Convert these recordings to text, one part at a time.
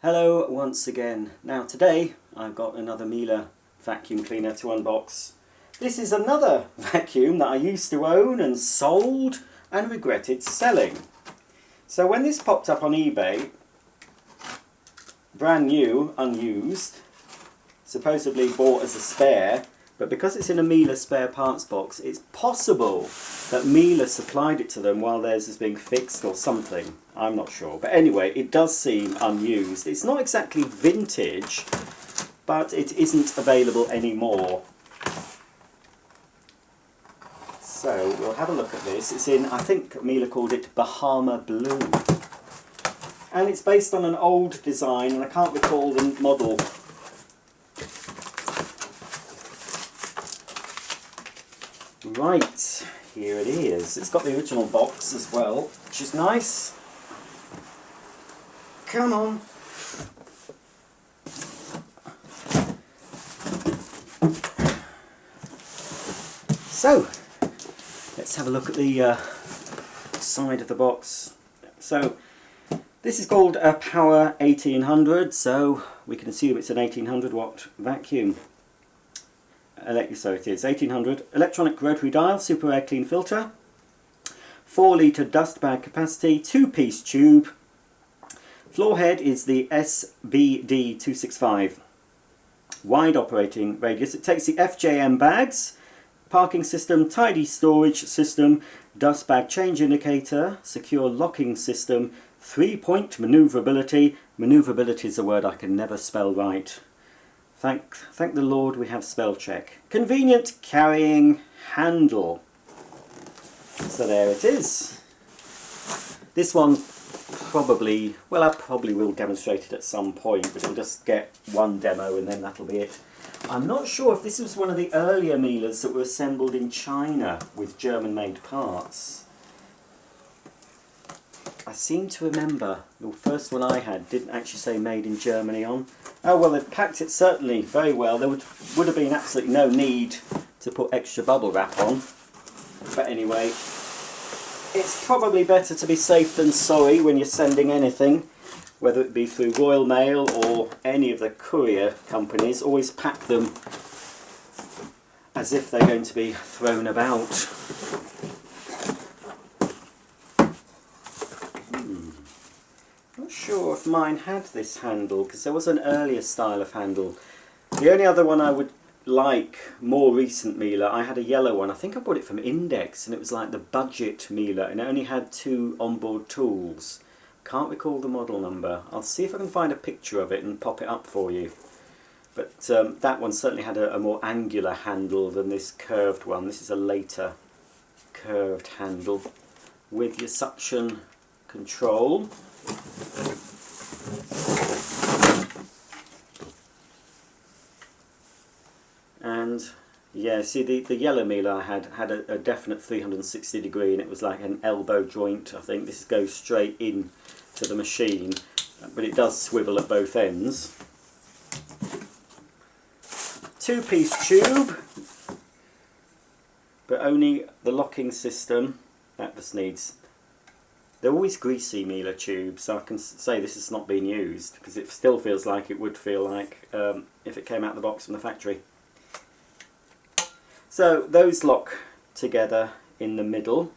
Hello once again. Now today I've got another Miele vacuum cleaner to unbox. This is another vacuum that I used to own and sold and regretted selling. So when this popped up on eBay, brand new, unused, supposedly bought as a spare, but because it's in a Miele spare parts box, it's possible that Miele supplied it to them while theirs is being fixed or something. I'm not sure. But anyway, it does seem unused. It's not exactly vintage, but it isn't available anymore. So we'll have a look at this. It's in, I think Miele called it Bahama Blue. And it's based on an old design, and I can't recall the model. Right, here it is. It's got the original box as well, which is nice. Come on. So, let's have a look at the side of the box. So, this is called a Power 1800, so we can assume it's an 1800 watt vacuum. So it is 1800, electronic rotary dial, super air clean filter, 4 litre dust bag capacity, 2-piece tube. Floor head is the SBD265, wide operating radius. It takes the FJM bags, parking system, tidy storage system, dust bag change indicator, secure locking system, 3-point manoeuvrability. Manoeuvrability is a word I can never spell right. Thank the Lord we have spell check. Convenient carrying handle. So there it is. This one probably, well, I probably will demonstrate it at some point, but we'll just get one demo and then that'll be it. I'm not sure if this was one of the earlier Mieles that were assembled in China with German-made parts. I seem to remember the first one I had didn't actually say made in Germany on. Oh well, they've packed it certainly very well. There would have been absolutely no need to put extra bubble wrap on. But anyway, it's probably better to be safe than sorry when you're sending anything, whether it be through Royal Mail or any of the courier companies. Always pack them as if they're going to be thrown about. Not sure if mine had this handle, because there was an earlier style of handle. The only other one I would like, more recent Miele, I had a yellow one. I think I bought it from Index, and it was like the budget Miele, and it only had 2 onboard tools. Can't recall the model number. I'll see if I can find a picture of it and pop it up for you. But that one certainly had a more angular handle than this curved one. This is a later curved handle with your suction control. And yeah, see the yellow Miele I had a definite 360 degree, and it was like an elbow joint. I think this goes straight in to the machine, but it does swivel at both ends. 2-piece tube, but only the locking system that just needs. They're always greasy Miele tubes, so I can say this has not been used, because it still feels like it would feel like if it came out of the box from the factory. So those lock together in the middle,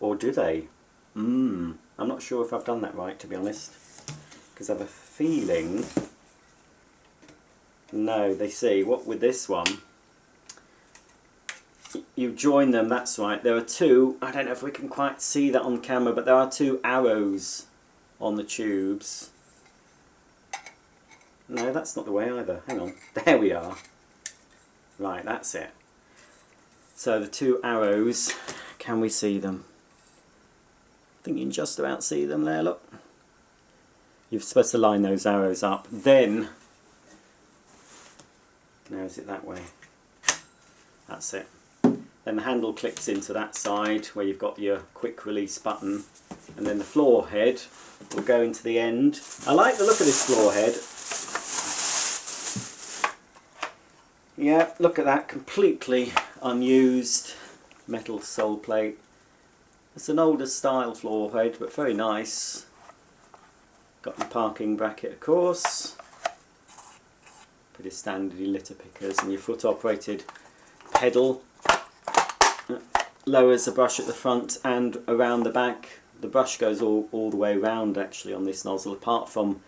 or do they? I'm not sure if I've done that right, to be honest, because I have a feeling, no, they see, what with this one, you join them, that's right, there are 2, I don't know if we can quite see that on camera, but there are 2 arrows on the tubes. No, that's not the way either, hang on, there we are. Right, that's it. So the 2 arrows, can we see them? I think you can just about see them there, look. You're supposed to line those arrows up, then, now is it that way? That's it. Then the handle clicks into that side where you've got your quick release button, and then the floor head will go into the end. I like the look of this floor head. Yeah, look at that, completely unused metal sole plate. It's an older style floor head, but very nice. Got your parking bracket, of course. Pretty standard litter pickers, and your foot operated pedal. Lowers the brush at the front and around the back. The brush goes all the way around actually on this nozzle, apart from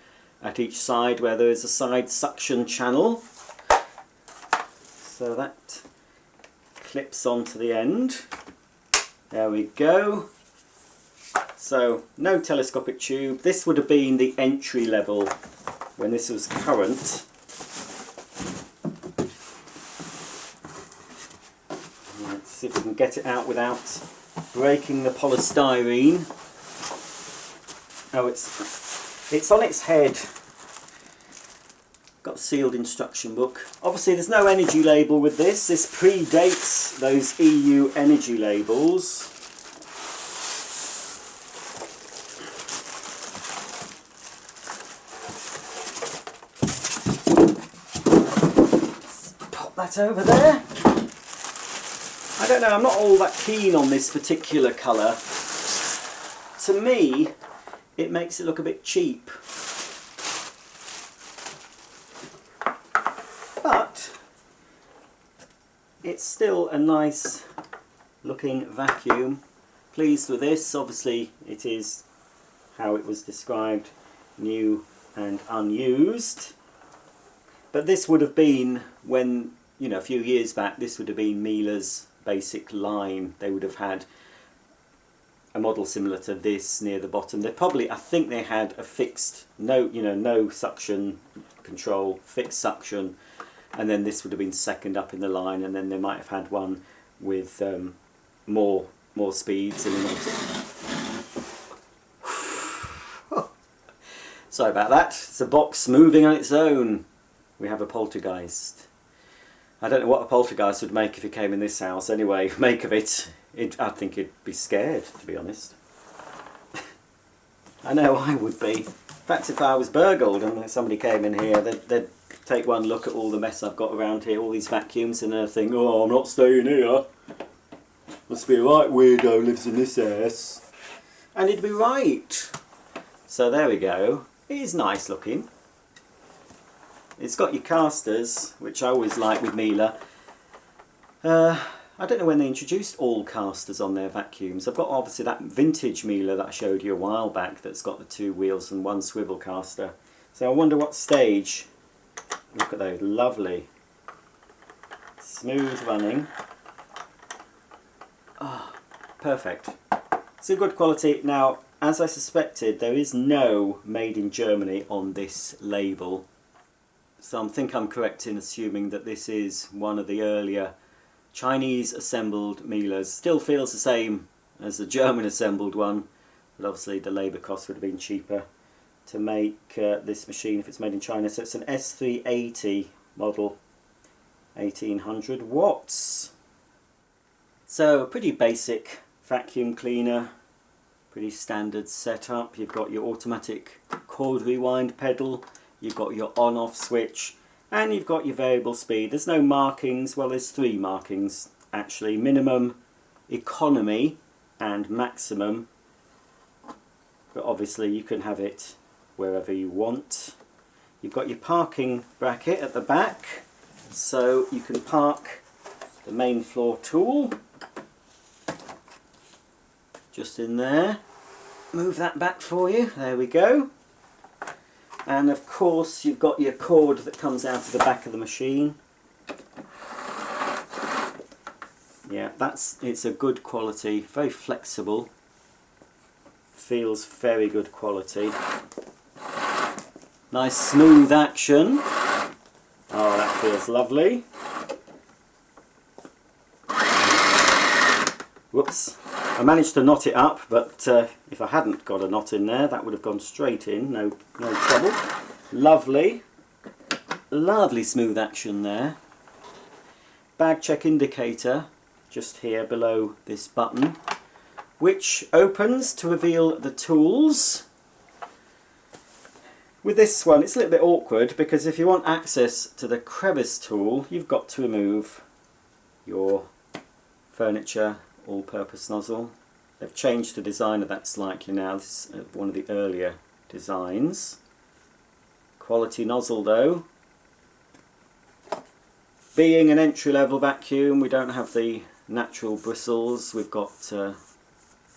at each side where there is a side suction channel. So that clips onto the end. There we go. So no telescopic tube. This would have been the entry level when this was current. Let's see if we can get it out without breaking the polystyrene. Oh, it's on its head. Got a sealed instruction book. Obviously there's no energy label with this. This predates those EU energy labels. Pop that over there. I don't know, I'm not all that keen on this particular colour. To me, it makes it look a bit cheap. But it's still a nice looking vacuum. Pleased with this. Obviously it is how it was described, new and unused. But this would have been when, you know, a few years back, this would have been Miele's basic line. They would have had a model similar to this near the bottom. They probably, I think they had a fixed, no suction control, fixed suction, and then this would have been second up in the line, and then they might have had one with more speeds. And sorry about that. It's a box moving on its own. We have a poltergeist. I don't know what a poltergeist would make if it came in this house. Anyway, make of it. I think it'd be scared, to be honest. I know I would be. In fact, if I was burgled and somebody came in here, they'd take one look at all the mess I've got around here, all these vacuums, and they'd think, oh, I'm not staying here. Must be a right weirdo lives in this house. And he'd be right. So there we go. It is nice looking. It's got your casters, which I always like with Miele. I don't know when they introduced all casters on their vacuums. I've got obviously that vintage Miele that I showed you a while back that's got the 2 wheels and 1 swivel caster. So I wonder what stage. Look at those, lovely. Smooth running. Ah, perfect. It's a good quality. Now, as I suspected, there is no made in Germany on this label. So I think I'm correct in assuming that this is one of the earlier Chinese assembled Mieles. Still feels the same as the German assembled one, but obviously the labour cost would have been cheaper to make this machine if it's made in China. So it's an S380 model, 1800 watts. So a pretty basic vacuum cleaner, pretty standard setup. You've got your automatic cord rewind pedal, you've got your on-off switch, and you've got your variable speed. There's no markings. Well, there's 3 markings actually: minimum, economy and maximum. But obviously you can have it wherever you want. You've got your parking bracket at the back, so you can park the main floor tool just in there. Move that back for you. There we go. And of course you've got your cord that comes out of the back of the machine. Yeah, it's a good quality, very flexible, feels very good quality. Nice smooth action. Oh, that feels lovely. Whoops. I managed to knot it up, but if I hadn't got a knot in there, that would have gone straight in, no trouble. Lovely. Lovely smooth action there. Bag check indicator, just here below this button, which opens to reveal the tools. With this one, it's a little bit awkward, because if you want access to the crevice tool, you've got to remove your furniture all-purpose nozzle. They've changed the design of that slightly now. This is one of the earlier designs. Quality nozzle though. Being an entry-level vacuum, we don't have the natural bristles. We've got, I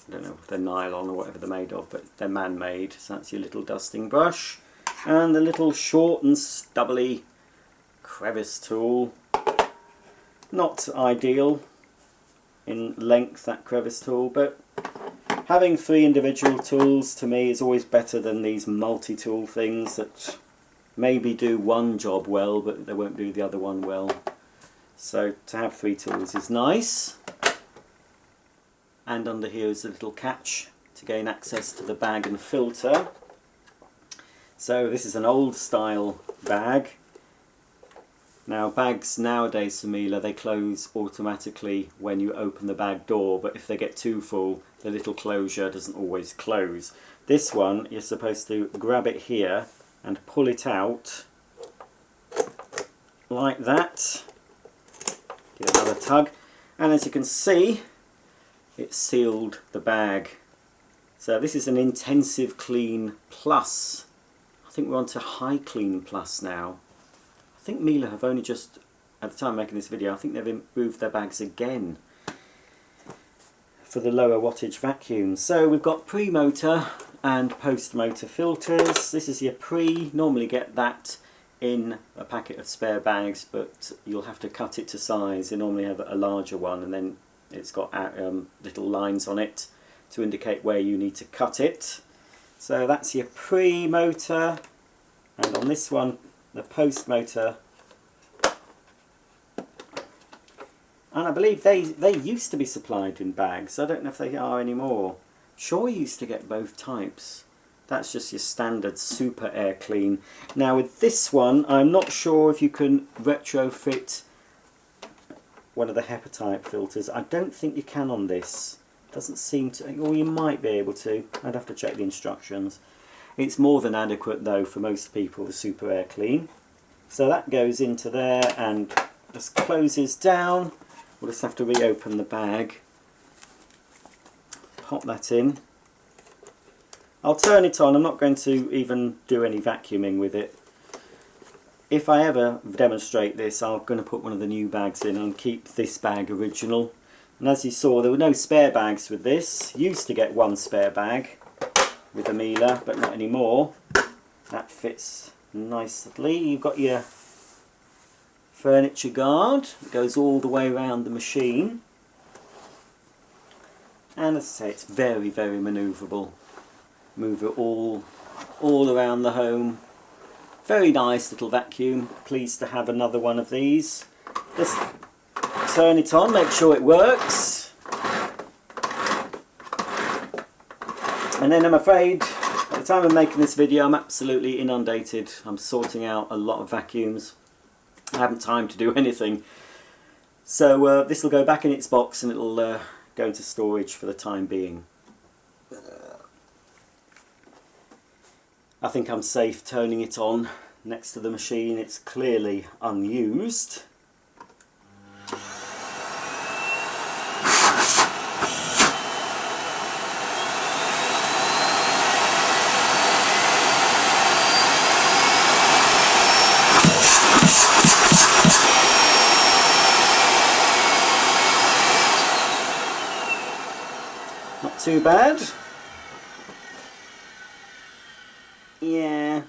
don't know if they're nylon or whatever they're made of, but they're man-made. So that's your little dusting brush. And the little short and stubbly crevice tool. Not ideal in length, that crevice tool, but having 3 individual tools to me is always better than these multi-tool things that maybe do one job well, but they won't do the other one well. So to have 3 tools is nice. And under here is a little catch to gain access to the bag and filter. So this is an old style bag. Now bags nowadays for Miele, they close automatically when you open the bag door, but if they get too full, the little closure doesn't always close. This one, you're supposed to grab it here and pull it out like that. Give it another tug, and as you can see, it sealed the bag. So this is an Intensive Clean Plus. I think we're on to High Clean Plus now. I think Miele have only just, at the time of making this video, I think they've improved their bags again for the lower wattage vacuums. So we've got pre-motor and post-motor filters. This is your pre, normally get that in a packet of spare bags, but you'll have to cut it to size. You normally have a larger one, and then it's got little lines on it to indicate where you need to cut it. So that's your pre-motor, and on this one the post-motor. And I believe they used to be supplied in bags. I don't know if they are anymore. Sure, you used to get both types. That's just your standard super air clean. Now with this one, I'm not sure if you can retrofit one of the HEPA-type filters. I don't think you can on this. Doesn't seem to, or you might be able to. I'd have to check the instructions. It's more than adequate though for most people, the super air clean. So that goes into there and just closes down. We'll just have to reopen the bag. Pop that in. I'll turn it on. I'm not going to even do any vacuuming with it. If I ever demonstrate this, I'm going to put one of the new bags in and keep this bag original. And as you saw, there were no spare bags with this. Used to get one spare bag with the Miele, but not anymore. That fits nicely. You've got your furniture guard. It goes all the way around the machine. And as I say, it's very, very manoeuvrable. Move it all around the home. Very nice little vacuum. Pleased to have another one of these. Just turn it on, make sure it works. And then I'm afraid, at the time of making this video, I'm absolutely inundated. I'm sorting out a lot of vacuums. I haven't time to do anything. So this will go back in its box and it'll go into storage for the time being. I think I'm safe turning it on next to the machine. It's clearly unused. Not too bad. Yeah,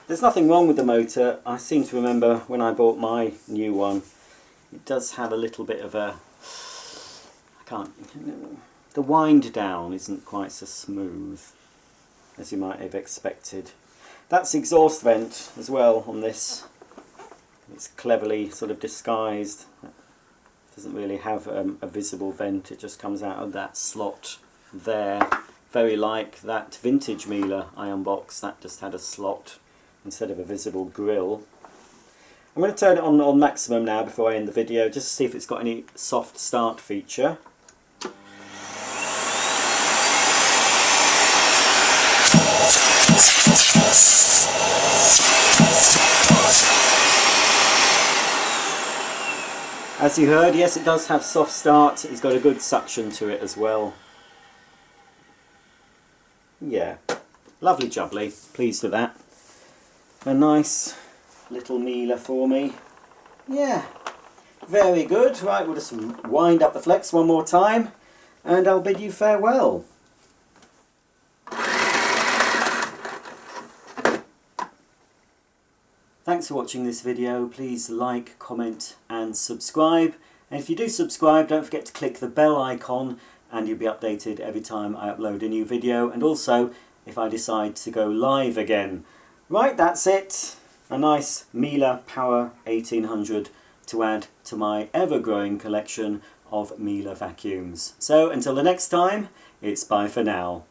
there's nothing wrong with the motor. I seem to remember when I bought my new one, it does have a little bit of a, the wind down isn't quite so smooth as you might have expected. That's exhaust vent as well on this. It's cleverly sort of disguised. It doesn't really have a visible vent, it just comes out of that slot there. Very like that vintage Miele I unboxed, that just had a slot instead of a visible grill. I'm going to turn it on maximum now before I end the video, just to see if it's got any soft start feature. As you heard, yes, it does have soft start. It's got a good suction to it as well. Yeah, Lovely jubbly, pleased with that. A nice little Miele for me. Yeah, very good. Right, we'll just wind up the flex one more time and I'll bid you farewell. Thanks for watching this video. Please like, comment and subscribe. And if you do subscribe, don't forget to click the bell icon and you'll be updated every time I upload a new video, and also if I decide to go live again. Right, that's it. A nice Miele Power 1800 to add to my ever-growing collection of Miele vacuums. So until the next time, it's bye for now.